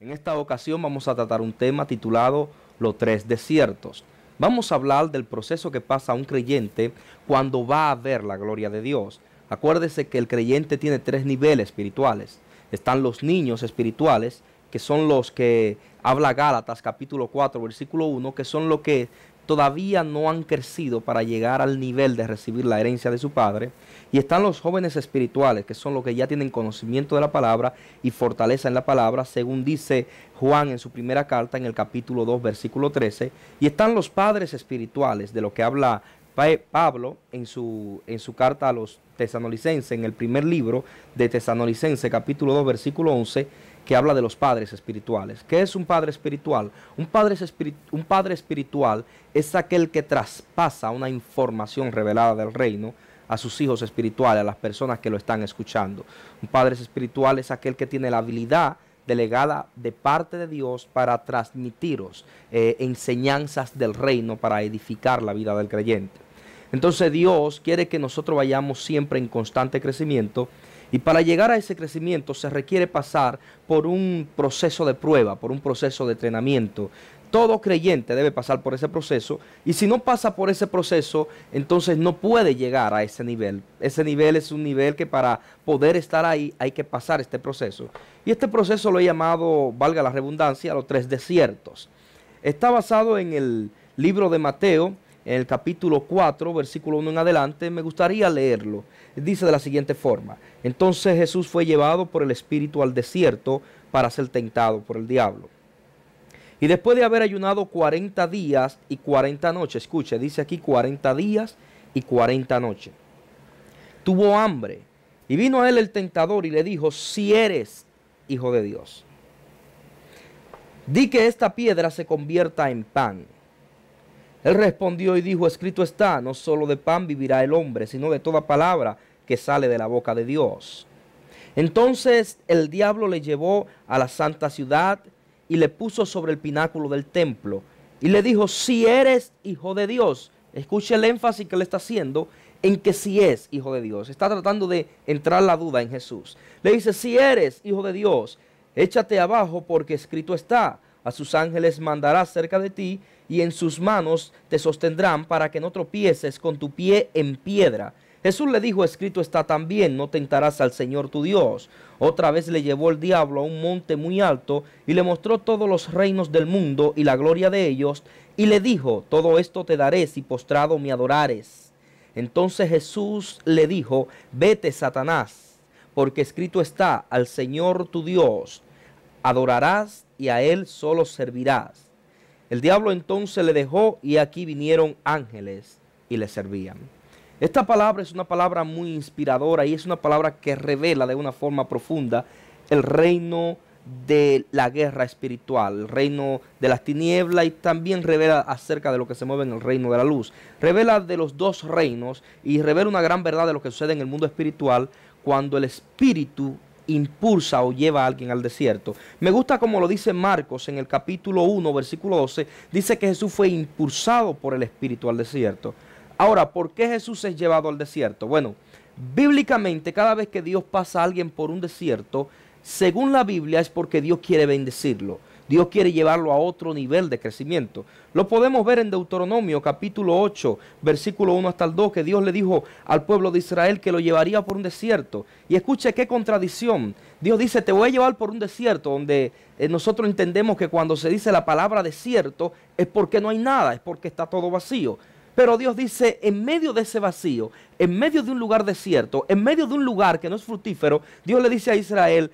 En esta ocasión vamos a tratar un tema titulado Los tres desiertos. Vamos a hablar del proceso que pasa un creyente cuando va a ver la gloria de Dios. Acuérdese que el creyente tiene tres niveles espirituales. Están los niños espirituales, que son los que habla Gálatas capítulo 4, versículo 1, que son los que todavía no han crecido para llegar al nivel de recibir la herencia de su padre. Y están los jóvenes espirituales, que son los que ya tienen conocimiento de la palabra y fortaleza en la palabra, según dice Juan en su primera carta en el capítulo 2, versículo 13. Y están los padres espirituales, de lo que habla Pablo en su carta a los tesalonicenses, en el primer libro de Tesalonicenses, capítulo 2, versículo 11, que habla de los padres espirituales. ¿Qué es un padre espiritual? Un padre espiritual es aquel que traspasa una información revelada del reino a sus hijos espirituales, a las personas que lo están escuchando. Un padre espiritual es aquel que tiene la habilidad delegada de parte de Dios para transmitiros enseñanzas del reino para edificar la vida del creyente. Entonces Dios quiere que nosotros vayamos siempre en constante crecimiento, y para llegar a ese crecimiento se requiere pasar por un proceso de prueba, por un proceso de entrenamiento. Todo creyente debe pasar por ese proceso, y si no pasa por ese proceso, entonces no puede llegar a ese nivel. Ese nivel es un nivel que para poder estar ahí hay que pasar este proceso. Y este proceso lo he llamado, valga la redundancia, los tres desiertos. Está basado en el libro de Mateo, en el capítulo 4, versículo 1 en adelante. Me gustaría leerlo. Dice de la siguiente forma: entonces Jesús fue llevado por el Espíritu al desierto para ser tentado por el diablo. Y después de haber ayunado 40 días y 40 noches, escuche, dice aquí 40 días y 40 noches, tuvo hambre. Y vino a él el tentador y le dijo: si eres hijo de Dios, di que esta piedra se convierta en pan. Él respondió y dijo: escrito está, no solo de pan vivirá el hombre, sino de toda palabra que sale de la boca de Dios. Entonces el diablo le llevó a la santa ciudad y le puso sobre el pináculo del templo y le dijo: si eres hijo de Dios. Escuche el énfasis que le está haciendo en que si es hijo de Dios. Está tratando de entrar la duda en Jesús. Le dice: si eres hijo de Dios, échate abajo, porque escrito está, a sus ángeles mandará cerca de ti, y en sus manos te sostendrán para que no tropieces con tu pie en piedra. Jesús le dijo: escrito está también, no tentarás al Señor tu Dios. Otra vez le llevó el diablo a un monte muy alto y le mostró todos los reinos del mundo y la gloria de ellos, y le dijo: todo esto te daré si postrado me adorares. Entonces Jesús le dijo: vete, Satanás, porque escrito está, al Señor tu Dios adorarás y a él solo servirás. El diablo entonces le dejó, y aquí vinieron ángeles y le servían. Esta palabra es una palabra muy inspiradora, y es una palabra que revela de una forma profunda el reino de la guerra espiritual, el reino de las tinieblas, y también revela acerca de lo que se mueve en el reino de la luz. Revela de los dos reinos y revela una gran verdad de lo que sucede en el mundo espiritual cuando el espíritu impulsa o lleva a alguien al desierto. Me gusta como lo dice Marcos en el capítulo 1, versículo 12, dice que Jesús fue impulsado por el espíritu al desierto. Ahora, ¿por qué Jesús es llevado al desierto? Bueno, bíblicamente cada vez que Dios pasa a alguien por un desierto, según la Biblia es porque Dios quiere bendecirlo. Dios quiere llevarlo a otro nivel de crecimiento. Lo podemos ver en Deuteronomio capítulo 8, versículo 1 hasta el 2, que Dios le dijo al pueblo de Israel que lo llevaría por un desierto. Y escuche qué contradicción. Dios dice: te voy a llevar por un desierto, donde nosotros entendemos que cuando se dice la palabra desierto es porque no hay nada, es porque está todo vacío. Pero Dios dice, en medio de ese vacío, en medio de un lugar desierto, en medio de un lugar que no es fructífero, Dios le dice a Israel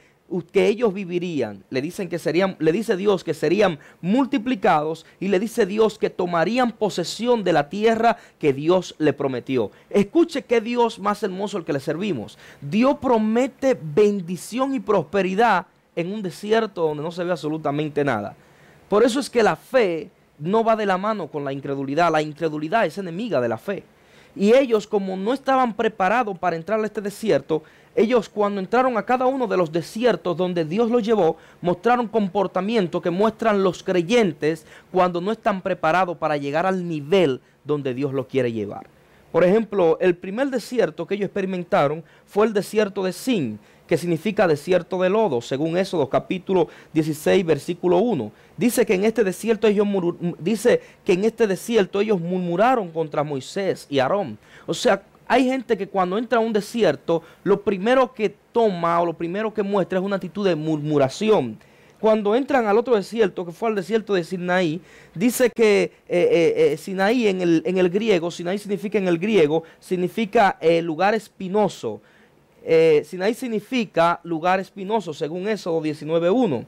que ellos vivirían. Le dice Dios que serían multiplicados, y le dice Dios que tomarían posesión de la tierra que Dios le prometió. Escuche qué Dios más hermoso el que le servimos. Dios promete bendición y prosperidad en un desierto donde no se ve absolutamente nada. Por eso es que la fe no va de la mano con la incredulidad. La incredulidad es enemiga de la fe. Y ellos, como no estaban preparados para entrar a este desierto, ellos cuando entraron a cada uno de los desiertos donde Dios los llevó, mostraron comportamientos que muestran los creyentes cuando no están preparados para llegar al nivel donde Dios los quiere llevar. Por ejemplo, el primer desierto que ellos experimentaron fue el desierto de Sin, que significa desierto de lodo, según Éxodo capítulo 16, versículo 1. Dice que en este desierto ellos murmuraron contra Moisés y Aarón. O sea, hay gente que cuando entra a un desierto, lo primero que toma o lo primero que muestra es una actitud de murmuración. Cuando entran al otro desierto, que fue al desierto de Sinaí, dice que Sinaí en el griego, Sinaí significa en el griego, significa lugar espinoso. Sinaí significa lugar espinoso, según Éxodo 19:1.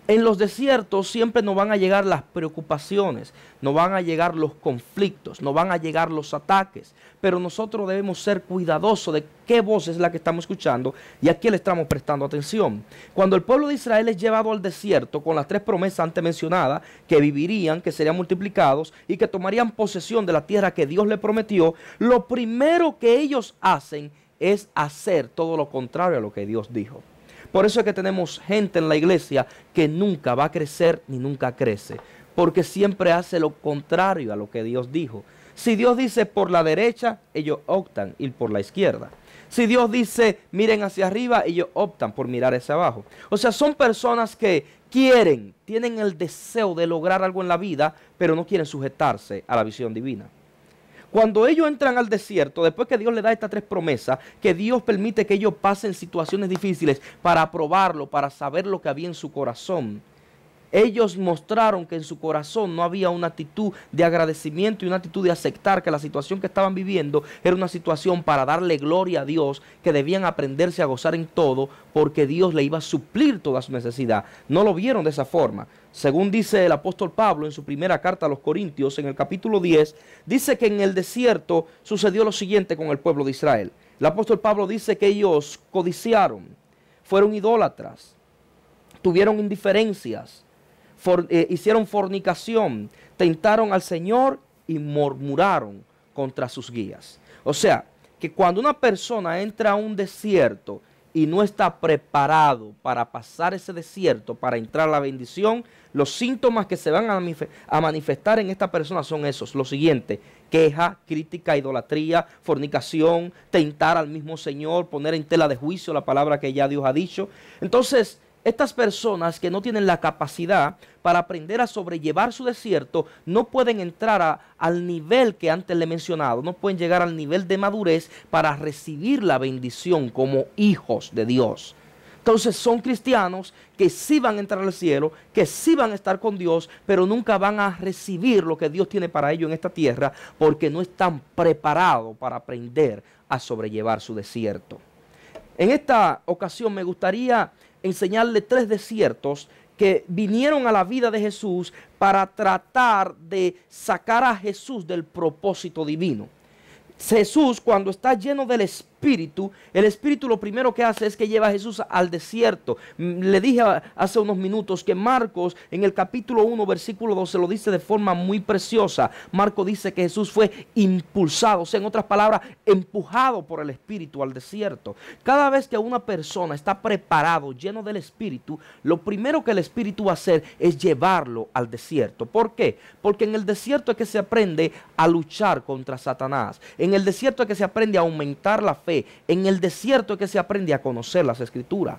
En los desiertos siempre nos van a llegar las preocupaciones, nos van a llegar los conflictos, nos van a llegar los ataques, pero nosotros debemos ser cuidadosos de qué voz es la que estamos escuchando y a quién le estamos prestando atención. Cuando el pueblo de Israel es llevado al desierto con las 3 promesas antes mencionadas, que vivirían, que serían multiplicados y que tomarían posesión de la tierra que Dios le prometió, lo primero que ellos hacen es hacer todo lo contrario a lo que Dios dijo. Por eso es que tenemos gente en la iglesia que nunca va a crecer ni nunca crece, porque siempre hace lo contrario a lo que Dios dijo. Si Dios dice por la derecha, ellos optan ir por la izquierda. Si Dios dice miren hacia arriba, ellos optan por mirar hacia abajo. O sea, son personas que tienen el deseo de lograr algo en la vida, pero no quieren sujetarse a la visión divina. Cuando ellos entran al desierto, después que Dios les da estas 3 promesas, que Dios permite que ellos pasen situaciones difíciles para probarlo, para saber lo que había en su corazón, ellos mostraron que en su corazón no había una actitud de agradecimiento y una actitud de aceptar que la situación que estaban viviendo era una situación para darle gloria a Dios, que debían aprenderse a gozar en todo porque Dios le iba a suplir toda su necesidad. No lo vieron de esa forma. Según dice el apóstol Pablo en su primera carta a los Corintios, en el capítulo 10, dice que en el desierto sucedió lo siguiente con el pueblo de Israel. El apóstol Pablo dice que ellos codiciaron, fueron idólatras, tuvieron indiferencias, hicieron fornicación, tentaron al Señor y murmuraron contra sus guías. O sea, que cuando una persona entra a un desierto y no está preparado para pasar ese desierto, para entrar a la bendición, los síntomas que se van a manifestar en esta persona son esos. Lo siguiente: queja, crítica, idolatría, fornicación, tentar al mismo Señor, poner en tela de juicio la palabra que ya Dios ha dicho. Entonces, estas personas que no tienen la capacidad para aprender a sobrellevar su desierto no pueden entrar al nivel que antes le he mencionado, no pueden llegar al nivel de madurez para recibir la bendición como hijos de Dios. Entonces son cristianos que sí van a entrar al cielo, que sí van a estar con Dios, pero nunca van a recibir lo que Dios tiene para ellos en esta tierra porque no están preparados para aprender a sobrellevar su desierto. En esta ocasión me gustaría enseñarle 3 desiertos que vinieron a la vida de Jesús para tratar de sacar a Jesús del propósito divino. Jesús, cuando está lleno del Espíritu, el Espíritu lo primero que hace es que lleva a Jesús al desierto. Le dije hace unos minutos que Marcos en el capítulo 1 versículo 12 lo dice de forma muy preciosa. Marcos dice que Jesús fue impulsado, o sea, en otras palabras, empujado por el Espíritu al desierto. Cada vez que una persona está preparado, lleno del Espíritu, lo primero que el Espíritu va a hacer es llevarlo al desierto. ¿Por qué? Porque en el desierto es que se aprende a luchar contra Satanás. En el desierto es que se aprende a aumentar la fe. En el desierto es que se aprende a conocer las Escrituras.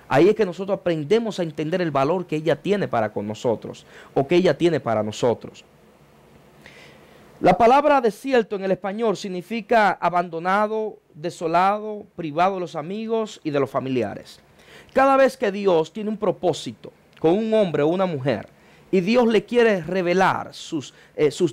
Ahí es que nosotros aprendemos a entender el valor que ella tiene para con nosotros, o que ella tiene para nosotros. La palabra desierto en el español significa abandonado, desolado, privado de los amigos y de los familiares. Cada vez que Dios tiene un propósito con un hombre o una mujer, y Dios le quiere revelar sus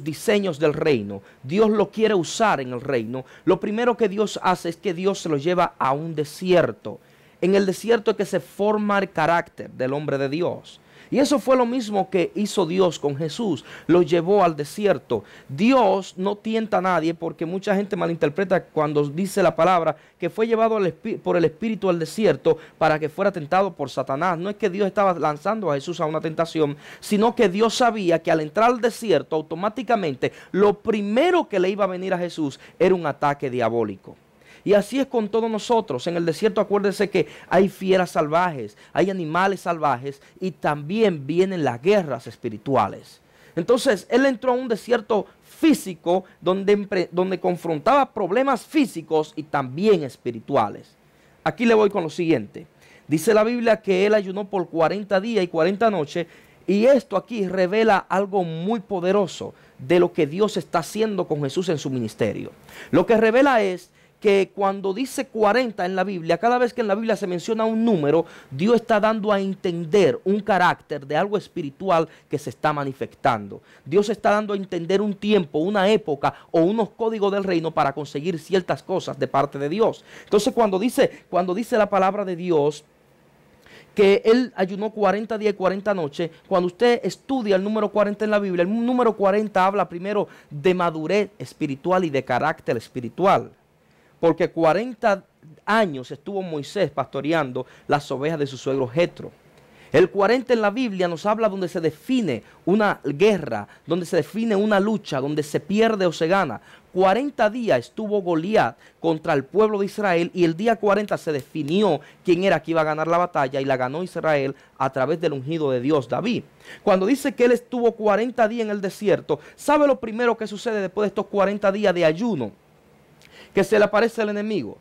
diseños del reino, Dios lo quiere usar en el reino, lo primero que Dios hace es que Dios se lo lleva a un desierto. En el desierto es que se forma el carácter del hombre de Dios. Y eso fue lo mismo que hizo Dios con Jesús, lo llevó al desierto. Dios no tienta a nadie, porque mucha gente malinterpreta cuando dice la palabra que fue llevado por el Espíritu al desierto para que fuera tentado por Satanás. No es que Dios estaba lanzando a Jesús a una tentación, sino que Dios sabía que al entrar al desierto automáticamente lo primero que le iba a venir a Jesús era un ataque diabólico. Y así es con todos nosotros. En el desierto acuérdense que hay fieras salvajes, hay animales salvajes y también vienen las guerras espirituales. Entonces él entró a un desierto físico donde confrontaba problemas físicos y también espirituales. aquí le voy con lo siguiente. Dice la Biblia que él ayunó por 40 días y 40 noches. Y esto aquí revela algo muy poderoso de lo que Dios está haciendo con Jesús en su ministerio. Lo que revela es que cuando dice 40 en la Biblia, cada vez que en la Biblia se menciona un número, Dios está dando a entender un carácter de algo espiritual que se está manifestando. Dios está dando a entender un tiempo, una época o unos códigos del reino para conseguir ciertas cosas de parte de Dios. Entonces cuando dice la palabra de Dios que él ayunó 40 días y 40 noches, cuando usted estudia el número 40 en la Biblia, el número 40 habla primero de madurez espiritual y de carácter espiritual. Porque 40 años estuvo Moisés pastoreando las ovejas de su suegro Jetro. El 40 en la Biblia nos habla donde se define una guerra, donde se define una lucha, donde se pierde o se gana. 40 días estuvo Goliat contra el pueblo de Israel y el día 40 se definió quién era que iba a ganar la batalla y la ganó Israel a través del ungido de Dios, David. Cuando dice que él estuvo 40 días en el desierto, ¿sabe lo primero que sucede después de estos 40 días de ayuno? Que se le aparece el enemigo.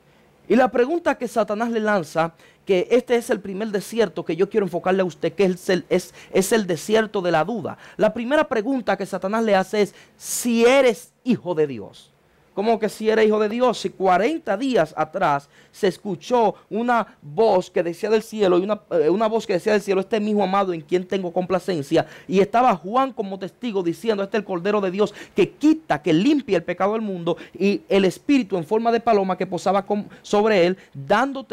Y la pregunta que Satanás le lanza, que este es el primer desierto que yo quiero enfocarle a usted, que es el desierto de la duda. La primera pregunta que Satanás le hace es, si eres hijo de Dios. ¿Cómo que si eres hijo de Dios? Si 40 días atrás se escuchó una voz que decía del cielo, y una voz que decía del cielo, este es mi hijo amado en quien tengo complacencia, y estaba Juan como testigo diciendo, este es el Cordero de Dios que quita, que limpia el pecado del mundo, y el Espíritu en forma de paloma que posaba sobre él, dando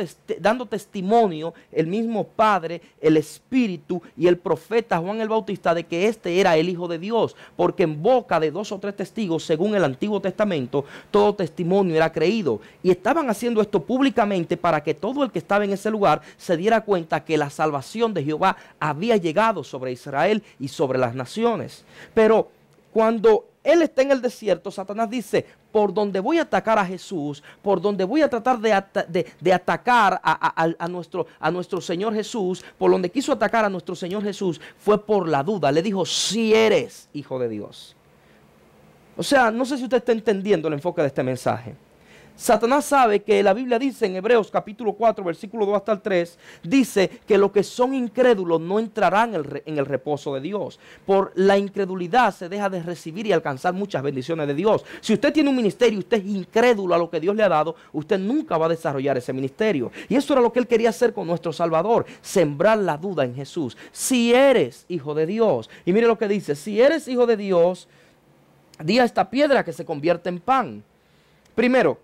testimonio, el mismo Padre, el Espíritu y el profeta Juan el Bautista, de que este era el Hijo de Dios, porque en boca de 2 o 3 testigos, según el Antiguo Testamento, todo testimonio era creído. Y estaban haciendo esto públicamente para que todo el que estaba en ese lugar se diera cuenta que la salvación de Jehová había llegado sobre Israel y sobre las naciones. Pero cuando él está en el desierto, Satanás dice, por donde voy a atacar a Jesús, por donde voy a tratar de atacar a nuestro Señor Jesús, por donde quiso atacar a nuestro Señor Jesús, fue por la duda. Le dijo, si eres hijo de Dios. O sea, no sé si usted está entendiendo el enfoque de este mensaje. Satanás sabe que la Biblia dice en Hebreos capítulo 4, versículo 2 hasta el 3, dice que los que son incrédulos no entrarán en el reposo de Dios. Por la incredulidad se deja de recibir y alcanzar muchas bendiciones de Dios. Si usted tiene un ministerio y usted es incrédulo a lo que Dios le ha dado, usted nunca va a desarrollar ese ministerio. Y eso era lo que él quería hacer con nuestro Salvador, sembrar la duda en Jesús. Si eres hijo de Dios, y mire lo que dice, si eres hijo de Dios, di a esta piedra que se convierte en pan. Primero,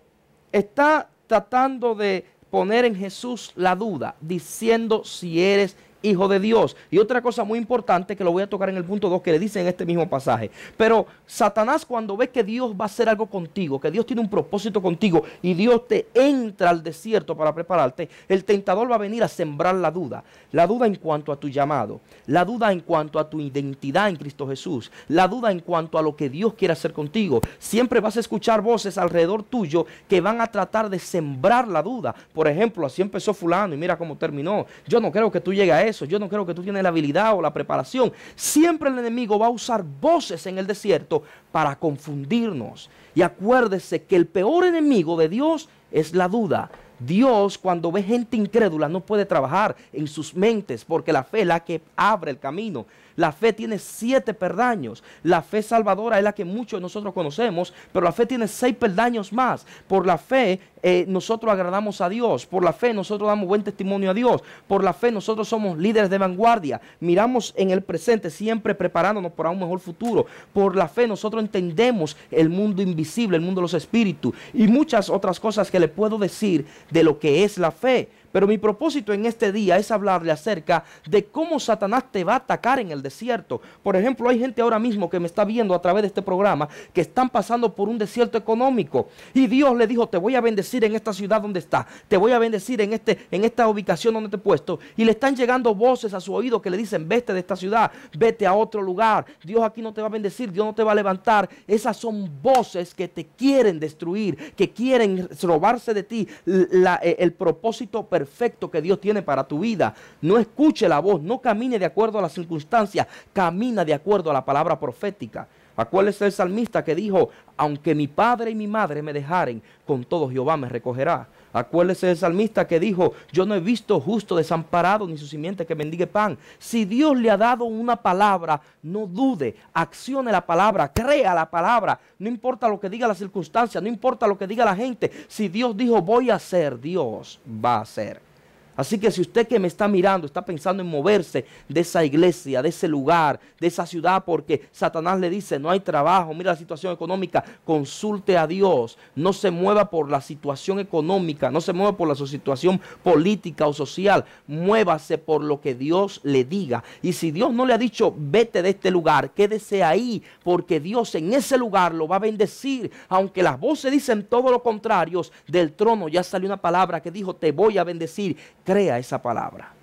está tratando de poner en Jesús la duda, diciendo si eres hijo de Dios. Y otra cosa muy importante que lo voy a tocar en el punto 2 que le dice en este mismo pasaje. Pero Satanás, cuando ve que Dios va a hacer algo contigo, que Dios tiene un propósito contigo y Dios te entra al desierto para prepararte, el tentador va a venir a sembrar la duda. La duda en cuanto a tu llamado, la duda en cuanto a tu identidad en Cristo Jesús, la duda en cuanto a lo que Dios quiere hacer contigo. Siempre vas a escuchar voces alrededor tuyo que van a tratar de sembrar la duda. Por ejemplo, así empezó fulano y mira cómo terminó. Yo no creo que tú llegues a eso. Yo no creo que tú tienes la habilidad o la preparación. Siempre el enemigo va a usar voces en el desierto para confundirnos. Y acuérdese que el peor enemigo de Dios es la duda. Dios, cuando ve gente incrédula, no puede trabajar en sus mentes, porque la fe es la que abre el camino. La fe tiene 7 peldaños. La fe salvadora es la que muchos de nosotros conocemos, pero la fe tiene 6 peldaños más. Por la fe nosotros agradamos a Dios. Por la fe nosotros damos buen testimonio a Dios. Por la fe nosotros somos líderes de vanguardia. Miramos en el presente, siempre preparándonos para un mejor futuro. Por la fe nosotros entendemos el mundo invisible, el mundo de los espíritus y muchas otras cosas que le puedo decir de lo que es la fe. Pero mi propósito en este día es hablarle acerca de cómo Satanás te va a atacar en el desierto. Por ejemplo, hay gente ahora mismo que me está viendo a través de este programa que están pasando por un desierto económico. Y Dios le dijo, te voy a bendecir en esta ciudad donde está. Te voy a bendecir en esta ubicación donde te he puesto. Y le están llegando voces a su oído que le dicen, vete de esta ciudad, vete a otro lugar. Dios aquí no te va a bendecir, Dios no te va a levantar. Esas son voces que te quieren destruir, que quieren robarse de ti el propósito perfecto que Dios tiene para tu vida. No escuche la voz, no camine de acuerdo a las circunstancias, camina de acuerdo a la palabra profética. Acuérdese el salmista que dijo, aunque mi padre y mi madre me dejaren, con todo Jehová me recogerá. Acuérdese del salmista que dijo, yo no he visto justo desamparado ni su simiente que mendigue pan. Si Dios le ha dado una palabra, no dude, accione la palabra, crea la palabra. No importa lo que diga la circunstancia, no importa lo que diga la gente. Si Dios dijo voy a hacer, Dios va a hacer. Así que si usted que me está mirando está pensando en moverse de esa iglesia, de ese lugar, de esa ciudad, porque Satanás le dice no hay trabajo, mira la situación económica, consulte a Dios. No se mueva por la situación económica, no se mueva por la situación política o social, muévase por lo que Dios le diga. Y si Dios no le ha dicho vete de este lugar, quédese ahí, porque Dios en ese lugar lo va a bendecir. Aunque las voces dicen todo lo contrario, del trono ya salió una palabra que dijo te voy a bendecir. Crea esa palabra.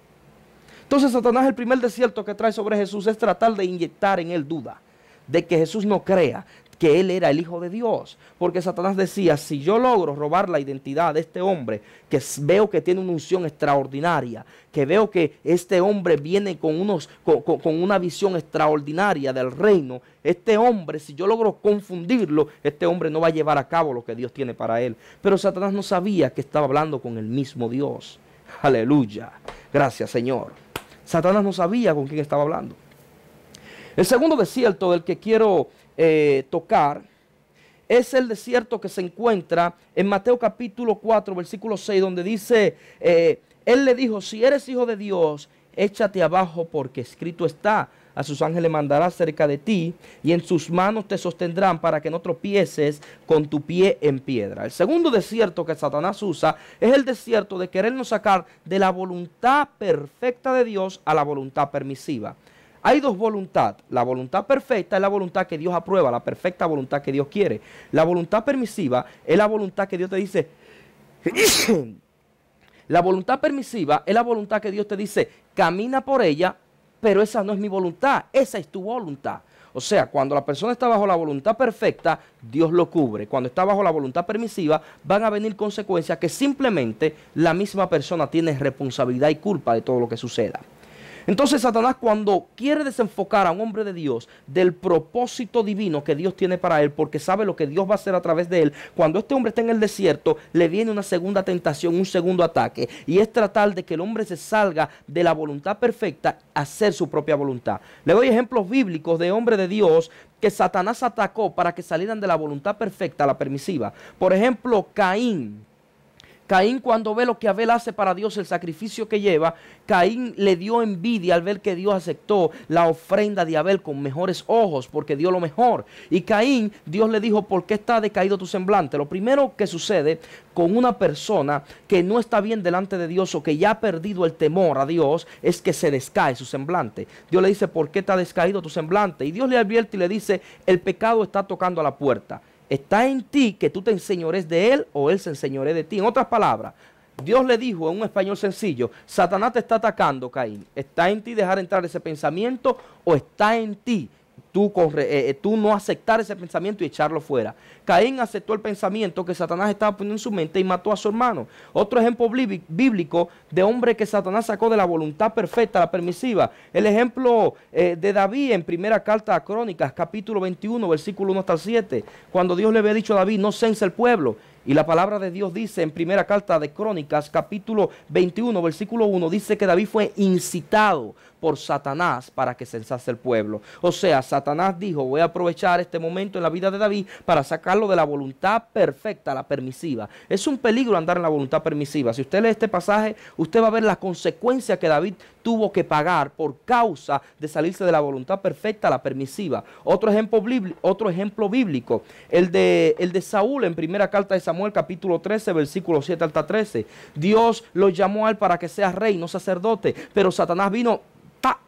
Entonces Satanás, el primer desierto que trae sobre Jesús es tratar de inyectar en él duda, de que Jesús no crea que él era el Hijo de Dios. Porque Satanás decía, si yo logro robar la identidad de este hombre, que veo que tiene una unción extraordinaria, que veo que este hombre viene con una visión extraordinaria del reino, este hombre, si yo logro confundirlo, este hombre no va a llevar a cabo lo que Dios tiene para él. Pero Satanás no sabía que estaba hablando con el mismo Dios. Aleluya. Gracias, Señor. Satanás no sabía con quién estaba hablando. El segundo desierto del que quiero tocar es el desierto que se encuentra en Mateo capítulo 4, versículo 6, donde dice, él le dijo, si eres hijo de Dios, échate abajo porque escrito está, a sus ángeles mandará cerca de ti y en sus manos te sostendrán para que no tropieces con tu pie en piedra. El segundo desierto que Satanás usa es el desierto de querernos sacar de la voluntad perfecta de Dios a la voluntad permisiva. Hay dos voluntades, la voluntad perfecta es la voluntad que Dios aprueba, la perfecta voluntad que Dios quiere. La voluntad permisiva es la voluntad que Dios te dice, la voluntad permisiva es la voluntad que Dios te dice, camina por ella, pero esa no es mi voluntad, esa es tu voluntad. O sea, cuando la persona está bajo la voluntad perfecta, Dios lo cubre. Cuando está bajo la voluntad permisiva, van a venir consecuencias que simplemente la misma persona tiene responsabilidad y culpa de todo lo que suceda. Entonces Satanás, cuando quiere desenfocar a un hombre de Dios del propósito divino que Dios tiene para él, porque sabe lo que Dios va a hacer a través de él, cuando este hombre está en el desierto, le viene una segunda tentación, un segundo ataque, y es tratar de que el hombre se salga de la voluntad perfecta a hacer su propia voluntad. Le doy ejemplos bíblicos de hombres de Dios que Satanás atacó para que salieran de la voluntad perfecta a la permisiva. Por ejemplo, Caín, cuando ve lo que Abel hace para Dios, el sacrificio que lleva, Caín le dio envidia al ver que Dios aceptó la ofrenda de Abel con mejores ojos, porque dio lo mejor. Y Caín, Dios le dijo, ¿por qué está decaído tu semblante? Lo primero que sucede con una persona que no está bien delante de Dios o que ya ha perdido el temor a Dios, es que se descae su semblante. Dios le dice, ¿por qué está descaído tu semblante? Y Dios le advierte y le dice, el pecado está tocando a la puerta. Está en ti que tú te enseñores de él o él se enseñore de ti. En otras palabras, Dios le dijo en un español sencillo, Satanás te está atacando, Caín. ¿Está en ti dejar entrar ese pensamiento o está en ti tú no aceptar ese pensamiento y echarlo fuera? Caín aceptó el pensamiento que Satanás estaba poniendo en su mente y mató a su hermano. Otro ejemplo bíblico de hombre que Satanás sacó de la voluntad perfecta a la permisiva. El ejemplo de David en primera carta a Crónicas, capítulo 21, versículo 1 hasta el 7. Cuando Dios le había dicho a David, no cense el pueblo. Y la palabra de Dios dice en primera carta de Crónicas, capítulo 21, versículo 1, dice que David fue incitado por Satanás para que censase el pueblo. O sea, Satanás dijo, voy a aprovechar este momento en la vida de David para sacarlo de la voluntad perfecta a la permisiva. Es un peligro andar en la voluntad permisiva. Si usted lee este pasaje, usted va a ver las consecuencias que David tuvo que pagar por causa de salirse de la voluntad perfecta a la permisiva. Otro ejemplo bíblico, el de Saúl en primera carta de Samuel, capítulo 13, versículo 7 hasta 13. Dios lo llamó a él para que sea rey, no sacerdote, pero Satanás vino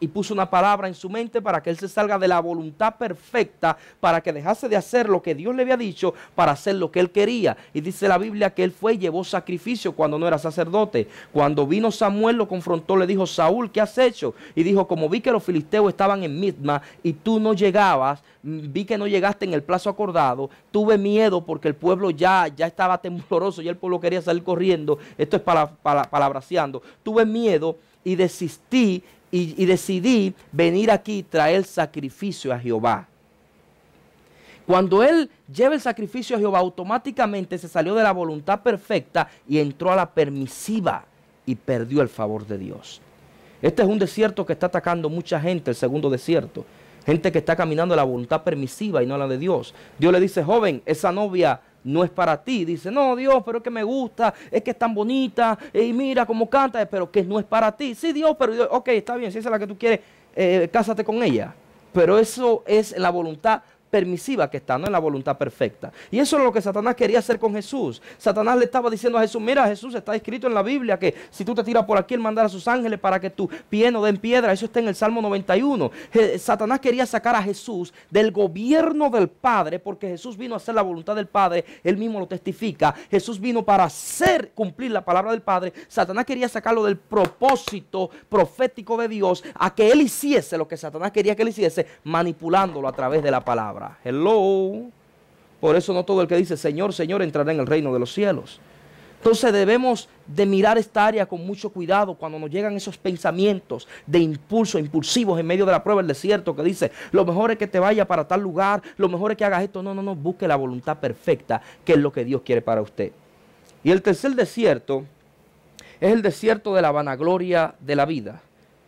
y puso una palabra en su mente para que él se salga de la voluntad perfecta, para que dejase de hacer lo que Dios le había dicho, para hacer lo que él quería. Y dice la Biblia que él fue y llevó sacrificio cuando no era sacerdote. Cuando vino Samuel, lo confrontó, le dijo, Saúl, ¿qué has hecho? Y dijo, como vi que los filisteos estaban en Misma y tú no llegabas, vi que no llegaste en el plazo acordado, tuve miedo porque el pueblo ya estaba tembloroso, ya el pueblo quería salir corriendo. Esto es palabraseando. Tuve miedo y desistí y decidí venir aquí y traer sacrificio a Jehová. Cuando él lleva el sacrificio a Jehová, automáticamente se salió de la voluntad perfecta y entró a la permisiva y perdió el favor de Dios. Este es un desierto que está atacando mucha gente, el segundo desierto. Gente que está caminando en la voluntad permisiva y no la de Dios. Dios le dice, joven, esa novia no es para ti. Dice, no, Dios, pero es que me gusta, es que es tan bonita, y mira cómo canta, pero que no es para ti. Sí, Dios, pero Dios, ok, está bien, si esa es la que tú quieres, cásate con ella. Pero eso es la voluntad permisiva que está, no en la voluntad perfecta. Y eso es lo que Satanás quería hacer con Jesús. Satanás le estaba diciendo a Jesús, mira, Jesús, está escrito en la Biblia que si tú te tiras por aquí, él mandará a sus ángeles para que tu pie no den piedra. Eso está en el Salmo 91. Satanás quería sacar a Jesús del gobierno del Padre, porque Jesús vino a hacer la voluntad del Padre. Él mismo lo testifica. Jesús vino para cumplir la palabra del Padre. Satanás quería sacarlo del propósito profético de Dios, a que él hiciese lo que Satanás quería que él hiciese, manipulándolo a través de la palabra. Hello. Por eso no todo el que dice Señor, Señor entrará en el reino de los cielos. Entonces debemos de mirar esta área con mucho cuidado cuando nos llegan esos pensamientos de impulso, impulsivos en medio de la prueba del desierto, que dice, lo mejor es que te vayas para tal lugar, lo mejor es que hagas esto. No, no, no, busque la voluntad perfecta, que es lo que Dios quiere para usted. Y el tercer desierto es el desierto de la vanagloria de la vida,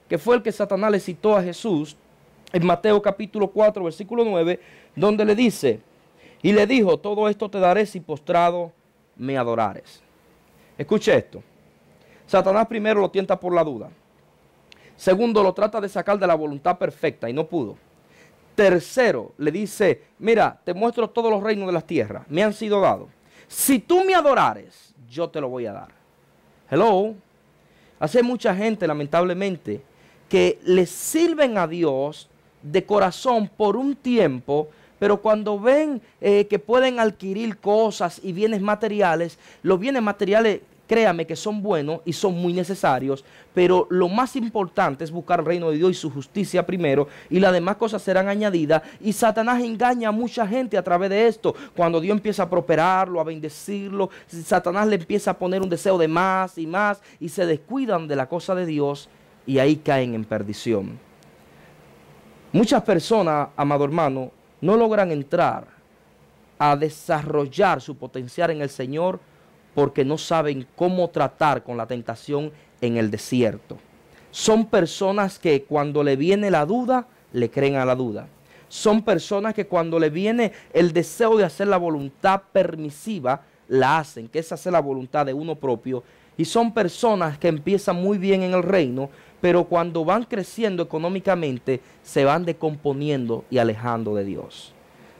que fue el que Satanás le citó a Jesús en Mateo capítulo 4, versículo 9, donde le dice, y le dijo, todo esto te daré si postrado me adorares. Escuche esto. Satanás primero lo tienta por la duda. Segundo, lo trata de sacar de la voluntad perfecta y no pudo. Tercero, le dice, mira, te muestro todos los reinos de las tierras, me han sido dados. Si tú me adorares, yo te lo voy a dar. Hello. Hace mucha gente, lamentablemente, que le sirven a Dios de corazón por un tiempo, pero cuando ven que pueden adquirir cosas y bienes materiales, los bienes materiales, créame que son buenos y son muy necesarios, pero lo más importante es buscar el reino de Dios y su justicia primero, y las demás cosas serán añadidas. Y Satanás engaña a mucha gente a través de esto. Cuando Dios empieza a prosperarlo, a bendecirlo, Satanás le empieza a poner un deseo de más, y se descuidan de la cosa de Dios, y ahí caen en perdición. Muchas personas, amado hermano, no logran entrar a desarrollar su potencial en el Señor porque no saben cómo tratar con la tentación en el desierto. Son personas que cuando le viene la duda, le creen a la duda. Son personas que cuando le viene el deseo de hacer la voluntad permisiva, la hacen, que es hacer la voluntad de uno propio. Y son personas que empiezan muy bien en el reino, pero cuando van creciendo económicamente, se van descomponiendo y alejando de Dios.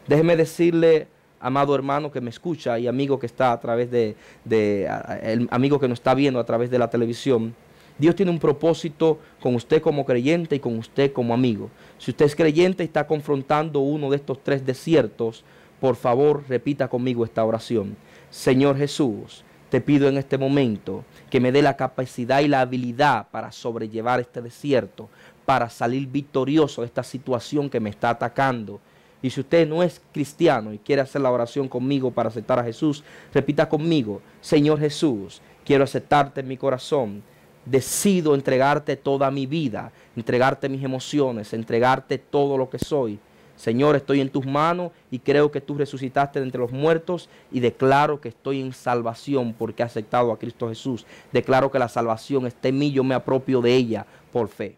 Déjeme decirle, amado hermano que me escucha y amigo que está a través el amigo que nos está viendo a través de la televisión, Dios tiene un propósito con usted como creyente y con usted como amigo. Si usted es creyente y está confrontando uno de estos tres desiertos, por favor repita conmigo esta oración. Señor Jesús, te pido en este momento que me dé la capacidad y la habilidad para sobrellevar este desierto, para salir victorioso de esta situación que me está atacando. Y si usted no es cristiano y quiere hacer la oración conmigo para aceptar a Jesús, repita conmigo, Señor Jesús, quiero aceptarte en mi corazón. Decido entregarte toda mi vida, entregarte mis emociones, entregarte todo lo que soy. Señor, estoy en tus manos y creo que tú resucitaste de entre los muertos, y declaro que estoy en salvación porque he aceptado a Cristo Jesús. Declaro que la salvación está en mí, yo me apropio de ella por fe.